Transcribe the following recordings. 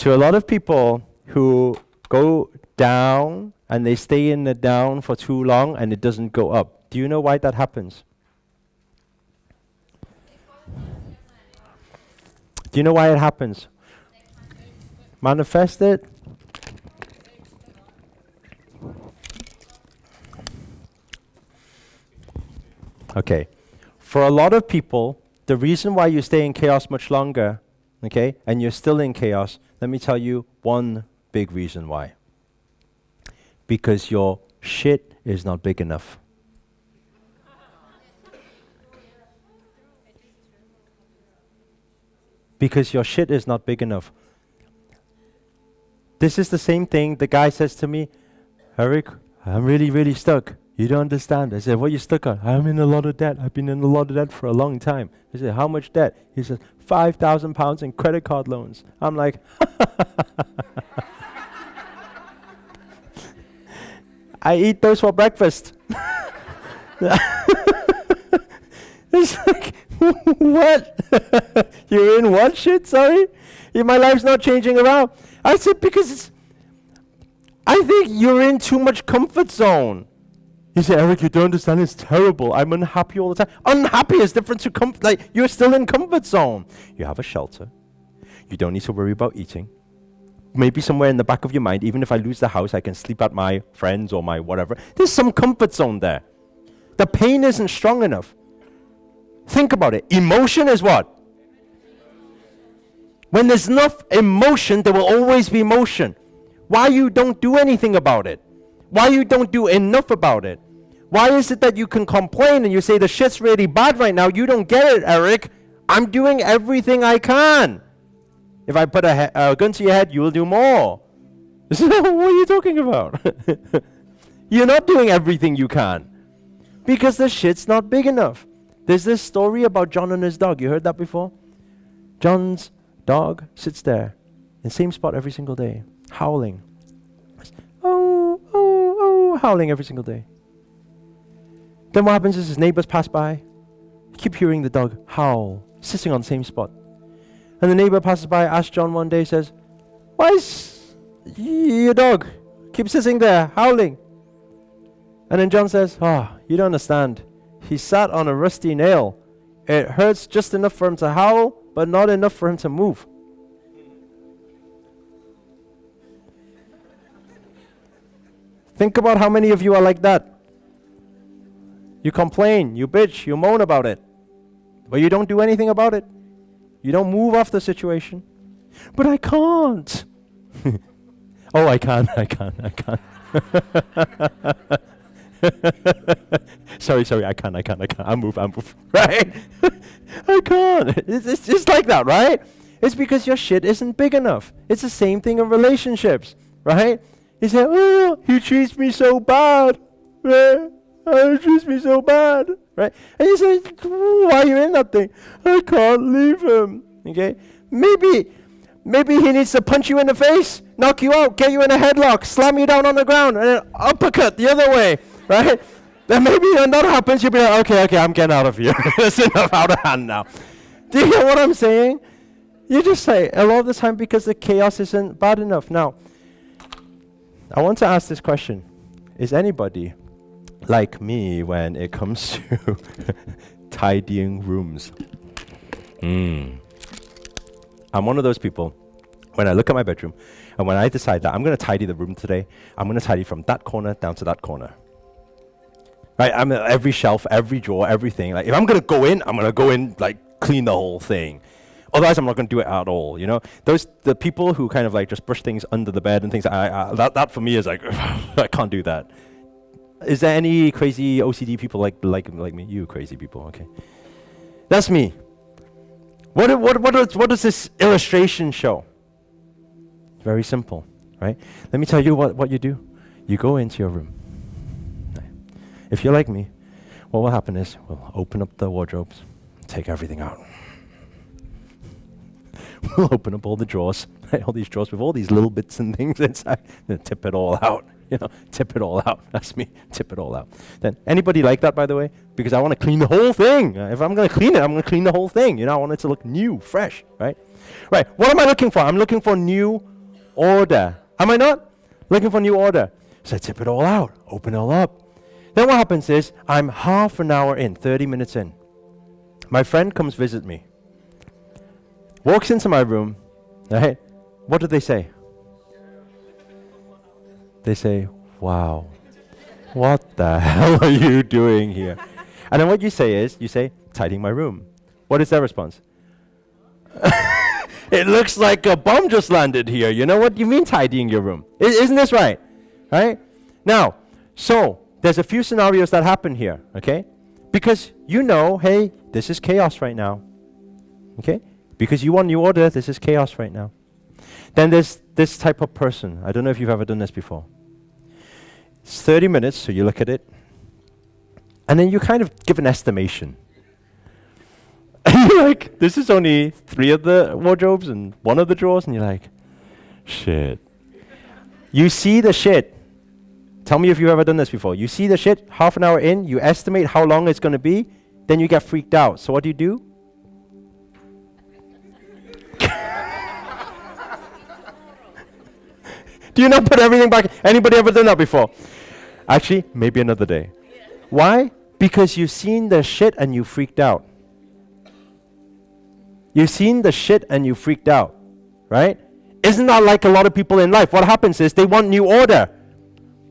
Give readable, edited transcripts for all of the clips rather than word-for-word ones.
To a lot of people who go down and they stay in the down for too long and it doesn't go up. Do you know why that happens? Do you know why it happens? Manifest it. Okay. For a lot of people, the reason why you stay in chaos much longer, okay, and you're still in chaos, let me tell you one big reason why. Because your shit is not big enough. Because your shit is not big enough. This is the same thing the guy says to me, Eric, I'm really, really stuck. You don't understand. I said, what are you stuck on? I'm in a lot of debt. I've been in a lot of debt for a long time. I said, how much debt? He says, 5,000 pounds in credit card loans. I'm like, I eat those for breakfast. It's like, what? You're in what shit, sorry? My life's not changing around. I said, because I think you're in too much comfort zone. He said, Eric, you don't understand, it's terrible. I'm unhappy all the time. Unhappy is different to comfort. Like, you're still in comfort zone. You have a shelter. You don't need to worry about eating. Maybe somewhere in the back of your mind, even if I lose the house, I can sleep at my friends or my whatever. There's some comfort zone there. The pain isn't strong enough. Think about it. Emotion is what? When there's enough emotion, there will always be motion. Why you don't do anything about it? Why you don't do enough about it? Why is it that you can complain and you say the shit's really bad right now? You don't get it, Eric. I'm doing everything I can. If I put a gun to your head, you will do more. What are you talking about? You're not doing everything you can. Because the shit's not big enough. There's this story about John and his dog. You heard that before? John's dog sits there in the same spot every single day, howling. Oh, oh, oh, howling every single day. Then what happens is his neighbors pass by. You keep hearing the dog howl, sitting on the same spot. And the neighbor passes by, asks John one day, says, why is your dog keep sitting there howling? And then John says, you don't understand. He sat on a rusty nail. It hurts just enough for him to howl, but not enough for him to move. Think about how many of you are like that. You complain, you bitch, you moan about it, but you don't do anything about it. You don't move off the situation. But I can't. Oh, I can. sorry, I can't. I'll move. Right? I can't. It's just like that, right? It's because your shit isn't big enough. It's the same thing in relationships, right? You say, oh, he treats me so bad. Right? Oh, he treats me so bad. Right? And you say, why are you in that thing? I can't leave him. Okay? Maybe he needs to punch you in the face, knock you out, get you in a headlock, slam you down on the ground, and then uppercut the other way. Right? Then maybe when that happens, you'll be like, okay, I'm getting out of here. It's enough out of hand now. Do you hear what I'm saying? You just say, a lot of the time, because the chaos isn't bad enough. Now, I want to ask this question. Is anybody like me when it comes to tidying rooms? I'm one of those people, when I look at my bedroom, and when I decide that I'm going to tidy the room today, I'm going to tidy from that corner down to that corner. Right? I'm at every shelf, every drawer, everything. Like, if I'm going to go in, I'm going to go in, like, clean the whole thing. Otherwise, I'm not going to do it at all, you know? The people who kind of like just brush things under the bed and things, that for me is like, I can't do that. Is there any crazy OCD people like me? You crazy people, okay. That's me. What does this illustration show? Very simple, right? Let me tell you what you do. You go into your room. If you're like me, what will happen is we'll open up the wardrobes, take everything out. We'll open up all the drawers, right? All these drawers with all these little bits and things inside, and tip it all out. Tip it all out. That's me. Tip it all out. Then anybody like that, by the way? Because I want to clean the whole thing. If I'm going to clean it, I'm going to clean the whole thing. I want it to look new, fresh, right? Right. What am I looking for? I'm looking for new order. Am I not? Looking for new order. So I tip it all out, open it all up. Then what happens is I'm half an hour in, 30 minutes in. My friend comes visit me. Walks into my room, right? What do they say? They say, wow, what the hell are you doing here? And then what you say is, you say, tidying my room. What is their response? It looks like a bomb just landed here. You know what do you mean tidying your room? Isn't this right? Right? Now, so there's a few scenarios that happen here, okay? Because you know, hey, this is chaos right now. Okay? Because you want new order, this is chaos right now. Then there's this type of person. I don't know if you've ever done this before. It's 30 minutes, so you look at it, and then you kind of give an estimation. And you're like, this is only 3 of the wardrobes and 1 of the drawers, and you're like, shit. You see the shit. Tell me if you've ever done this before. You see the shit, half an hour in, you estimate how long it's going to be, then you get freaked out. So what do? Do you not put everything back? Anybody ever done that before? Actually, maybe another day. Yeah. Why? Because you've seen the shit and you freaked out. You've seen the shit and you freaked out, right? Isn't that like a lot of people in life? What happens is they want new order,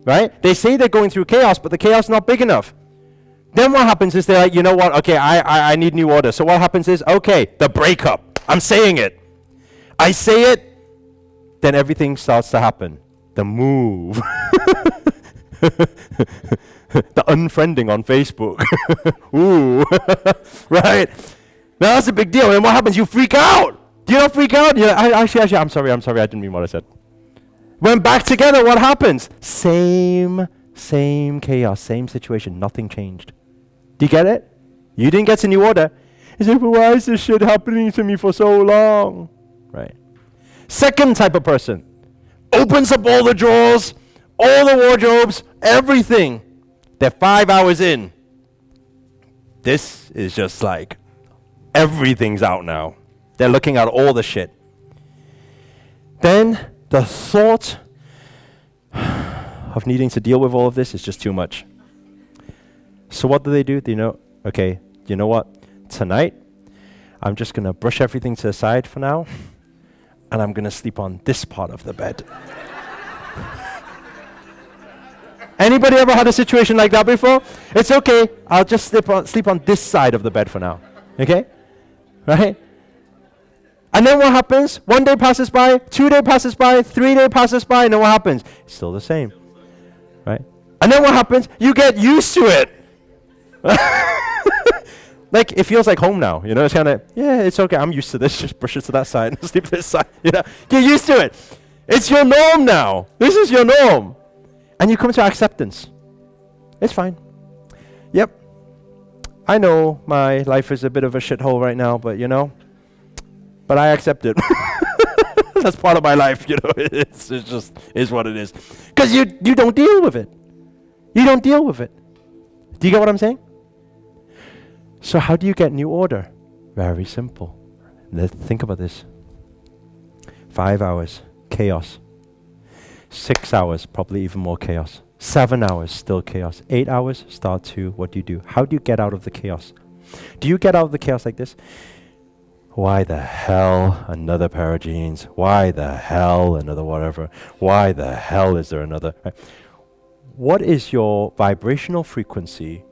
right? They say they're going through chaos, but the chaos is not big enough. Then what happens is they're like, you know what? Okay, I need new order. So what happens is, okay, the breakup. I'm saying it. I say it, then everything starts to happen. The move. The unfriending on Facebook. Ooh, right? Now that's a big deal. And what happens? You freak out. Do you not freak out? You're like, actually, I'm sorry, I didn't mean what I said. When back together, what happens? Same chaos, same situation, nothing changed. Do you get it? You didn't get to new order. You say, but why is this shit happening to me for so long? Right. Second type of person. Opens up all the drawers, all the wardrobes, everything. They're 5 hours in. This is just like, everything's out now. They're looking at all the shit. Then the thought of needing to deal with all of this is just too much. So what do? They know, okay, you know what? Tonight, I'm just going to brush everything to the side for now, and I'm going to sleep on this part of the bed. Anybody ever had a situation like that before? It's okay, I'll just sleep on this side of the bed for now. Okay? Right? And then what happens? 1 day passes by, 2 day passes by, 3 day passes by, and then what happens? It's still the same. Right? And then what happens? You get used to it. Like, it feels like home now. You know, it's kind of, yeah, it's okay, I'm used to this. Just brush it to that side and sleep to this side. You know, get used to it. It's your norm now. This is your norm. And you come to acceptance. It's fine. Yep. I know my life is a bit of a shithole right now, but you know, but I accept it. That's part of my life, you know. It's just is what it is. Because you don't deal with it. You don't deal with it. Do you get what I'm saying? So how do you get new order? Very simple. Let's think about this. 5 hours, chaos. 6 hours, probably even more chaos. 7 hours, still chaos. 8 hours, start to, what do? How do you get out of the chaos? Do you get out of the chaos like this? Why the hell another pair of jeans? Why the hell another whatever? Why the hell is there another? Right? What is your vibrational frequency?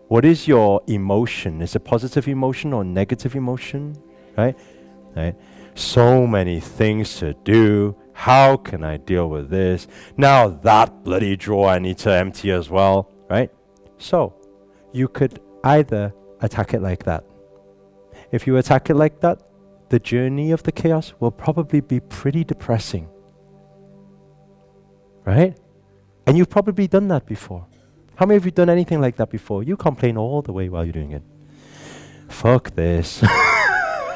What is your emotion? Is it positive emotion or negative emotion? Right? Right? So many things to do. How can I deal with this? Now that bloody drawer I need to empty as well, right? So, you could either attack it like that. If you attack it like that, the journey of the chaos will probably be pretty depressing. Right? And you've probably done that before. How many of you done anything like that before? You complain all the way while you're doing it. Fuck this.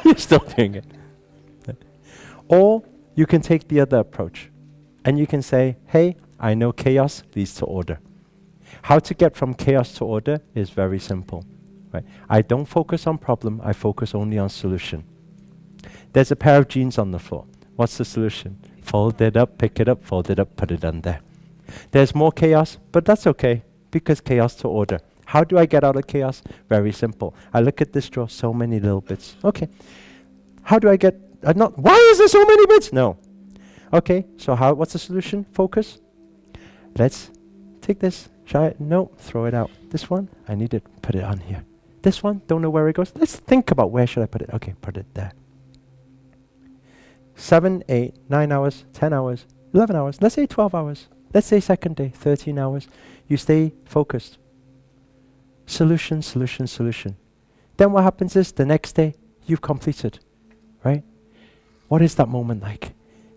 You're still doing it. Or you can take the other approach and you can say, hey, I know chaos leads to order. How to get from chaos to order is very simple. Right? I don't focus on problem, I focus only on solution. There's a pair of jeans on the floor. What's the solution? Fold it up, pick it up, fold it up, put it on there. There's more chaos, but that's okay, because chaos to order. How do I get out of chaos? Very simple. I look at this drawer, so many little bits. Okay. How do I get, why is there so many bits? No. Okay, so what's the solution? Focus. Let's take this, try it, no, throw it out. This one, I need it, put it on here. This one, don't know where it goes. Let's think about where should I put it. Okay, put it there. 7, 8, 9 hours, 10 hours, 11 hours, let's say 12 hours. Let's say second day, 13 hours. You stay focused. Solution, solution, solution. Then what happens is the next day, you've completed, right? What is that moment like?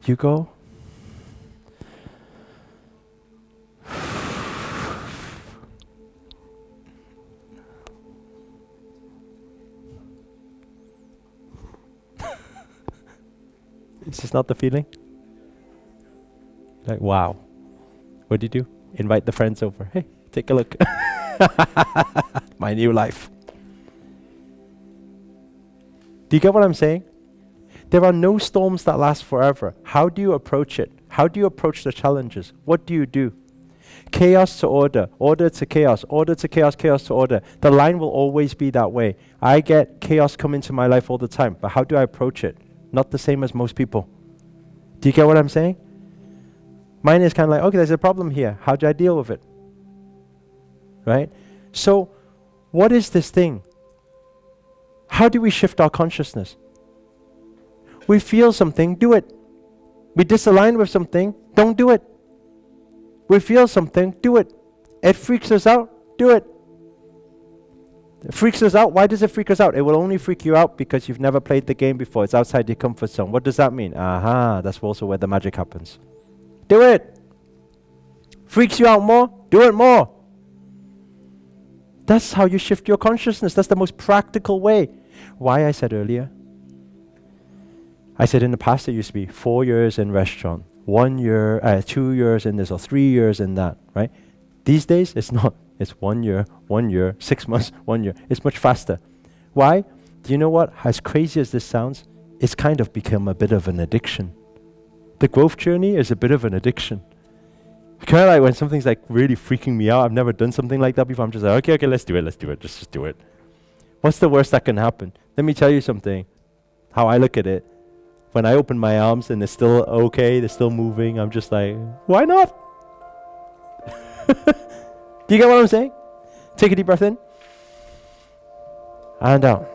You go, is this not the feeling? Like, wow. What do you do? Invite the friends over. Hey, take a look. My new life. Do you get what I'm saying? There are no storms that last forever. How do you approach it? How do you approach the challenges? What do you do? Chaos to order, order to chaos, order to chaos, chaos to order. The line will always be that way. I get chaos come into my life all the time, but how do I approach it? Not the same as most people. Do you get what I'm saying? Mine is kind of like, okay, there's a problem here. How do I deal with it? Right? So, what is this thing? How do we shift our consciousness? We feel something, do it. We disalign with something, don't do it. We feel something, do it. It freaks us out, do it. It freaks us out. Why does it freak us out? It will only freak you out because you've never played the game before. It's outside your comfort zone. What does that mean? Aha, that's also where the magic happens. Do it. Freaks you out more? Do it more. That's how you shift your consciousness. That's the most practical way. Why I said earlier, I said in the past it used to be 4 years in restaurant, 1 year, 2 years in this, or 3 years in that, right? These days, it's not. It's 1 year, 6 months, 1 year. It's much faster. Why? Do you know what? As crazy as this sounds, it's kind of become a bit of an addiction. The growth journey is a bit of an addiction. Kind of like when something's like really freaking me out. I've never done something like that before. I'm just like, okay, let's do it. Just do it. What's the worst that can happen? Let me tell you something. How I look at it. When I open my arms and they're still okay, they're still moving, I'm just like, why not? Do you get what I'm saying? Take a deep breath in and out.